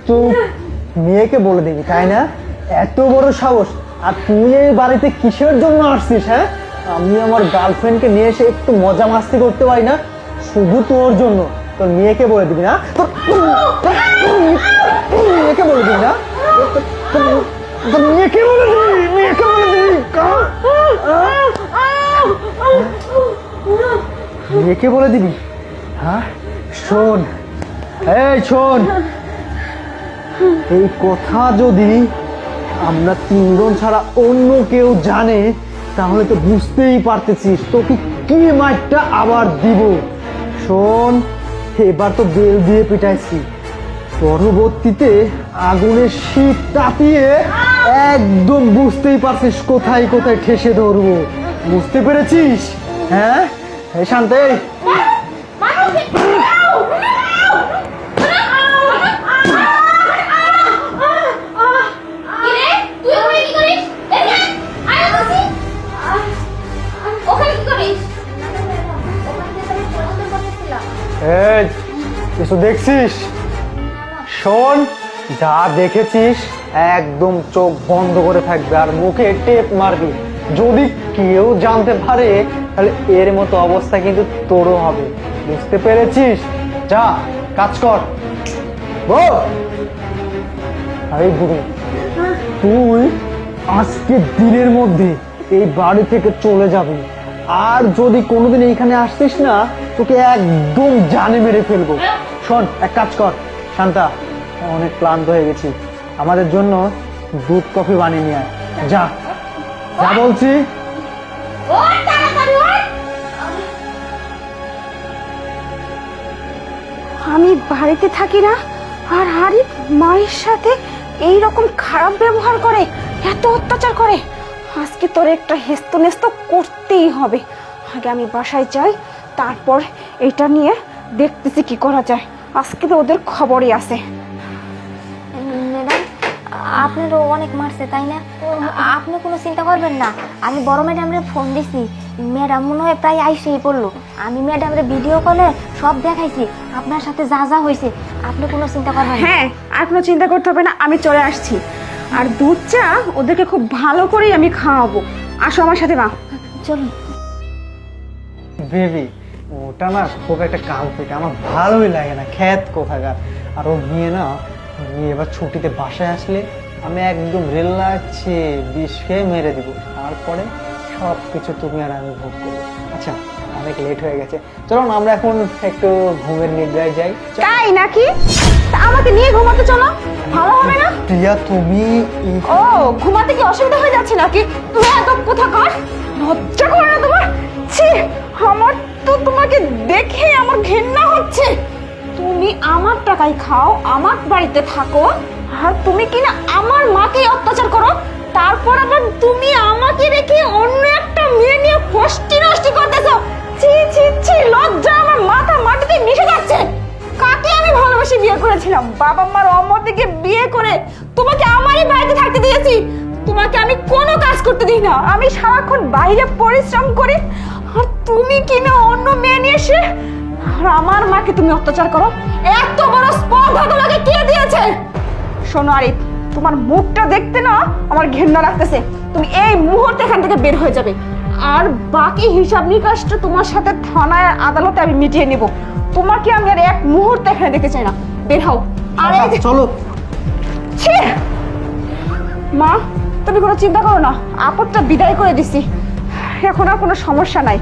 তো মেয়েকে বলে দিবি তাই না? এত বড় সাহস! আর তুই এই বাড়িতে কিসের জন্য আসছিস? হ্যাঁ, আমি আমার গার্লফ্রেন্ডকে নিয়ে এসে একটু মজা মাস্তি করতে পারি না? শুধু তোর জন্য তোর মেয়েকে বলে দিবি না? মেয়েকে বলে দিবি না? তোর মেয়েকে বলে দিবি, মেয়েকে বলে দিবি, মেয়েকে বলে দিবি? হ্যাঁ, শোন, এই শোন, এই কথা যদি আমরা তিনজন ছাড়া অন্য কেউ জানে তাহলে তো বুঝতেই পারতেছিস তোকে কি মারটা আবার দিব। শোন, এবার তো বেল দিয়ে পিটাইছি, পরবর্তীতে আগুনের শীত তাপিয়ে একদম বুঝতেই পারছিস কোথায় কোথায় ঠেসে ধরবো। বুঝতে পেরেছিস? হ্যাঁ, শান্তে, কিছু দেখছিস? শোন, যা দেখেছিস একদম চোখ বন্ধ করে থাকবে আর মুখে টেপ মারবি। যদি কেউ জানতে পারে তাহলে এর মতো অবস্থা কিন্তু তোরও হবে। বুঝতে পেরেছিস? যা কাজ কর। আরে বুড়ি, তুই আজকে দিনের মধ্যে এই বাড়ি থেকে চলে যাবি, আর যদি কোনোদিন এইখানে আসতিস না তোকে একদম জানে মেরে ফেলবো। শোন, এক কাজ কর শান্তা, অনেক ক্লান্ত হয়ে গেছি, আমাদের জন্য দুধ কফি বানিয়ে নিয়ে আয়। যা যা বলছি। আমি বাড়িতে থাকি না আর আরিফ মায়ের সাথে এই রকম খারাপ ব্যবহার করে, এত অত্যাচার করে। আজকে তোর একটা হেস্ত নেস্ত করতেই হবে। আগে আমি বাসায় যাই, তারপর এটা নিয়ে দেখতেছি কি করা যায়। আজকে তো ওদের খবরই আছে। ম্যাডাম, আপনারও অনেক মারছে তাই না? আপনি কোনো চিন্তা করবেন না, আমি বড় ম্যাডামরে ফোন দিছি, ম্যাডাম মনে হয় প্রায় আইসেই পড়লো। আমি ম্যাডামরে ভিডিও কলে সব দেখাইছি আপনার সাথে যা যা হয়েছে, আপনি কোনো চিন্তা করবেন না। হ্যাঁ, আর কোনো চিন্তা করতে হবে না, আমি চলে আসছি। আর দুধ চা ওদেরকে খুব ভালো করেই আমি খাওয়াবো। আসো আমার সাথে, মা চলুন। বেবি, ওটা না খুব একটা কালপিট, আমার ভালোই লাগে না, খ্যাত কোথাকার। আর ও নিয়ে না, নিয়ে এবার ছুটিতে বাসায় আসলে আমি একদম রিল্যাক্সে বিষ খেয়ে মেরে দিব, তারপরে সব কিছু তুমি আর আমি ভোগ করবো। আচ্ছা, অনেক লেট হয়ে গেছে, চলো না আমরা এখন একটু ঘুমের নিদ্রায় যাই। তাই নাকি? তা আমাকে নিয়ে ঘুমাতে চলো, ভালো হবে না? প্রিয়া, তুমি ও, ঘুমাতে কি অসুবিধা হয়ে যাচ্ছে নাকি? তুমি এত কথা কর, লজ্জা করে না তোমার? ছি, আমার তো তোমাকে দেখে আমার ঘৃণা হচ্ছে। তুমি আমার টাকায় খাও, আমার বাড়িতে থাকো, আর তুমি কিনা আমার মাকে অত্যাচার করো, তারপর আবার তুমি আমাকে রেখে অন্য একটা মেয়ে নিয়ে ফষ্টি নষ্টি করতেছো। ছি ছি ছি, লজ্জা আমার মাথা মাটিতে মিশে যাচ্ছে। কাকে আমি ভালোবেসে বিয়ে করেছিলাম? বাবা মার অমতে বিয়ে করে তোমাকে আমারই বাড়িতে থাকতে দিয়েছি। তোমাকে আমি কোনো কাজ করতে দিই না, আমি সারাক্ষণ বাইরে পরিশ্রম করি, আর তুমি কিনা অন্য মেয়ে নিয়ে এসে আর আমার মাকে তুমি অত্যাচার করো। এত বড় স্পর্ধা তোমাকে কে দিয়েছে? শোনো আরিফ, তোমার মুখটা দেখতে না আমার ঘৃণা লাগতেছে। তুমি এই মুহূর্তে এখান থেকে বের হয়ে যাবে, আর বাকি হিসাব নিকাশটা তোমার সাথে থানায় আদালতে আমি মিটিয়ে নেব। তোমাকে আমি আর এক মুহূর্তে এখানে দেখতে চাই না, বের হও। আর এই যে চলো। ছি! মা, তুমি কোনো চিন্তা করো না, আপদটা বিদায় করে দিছি, এখন আর কোনো সমস্যা নাই।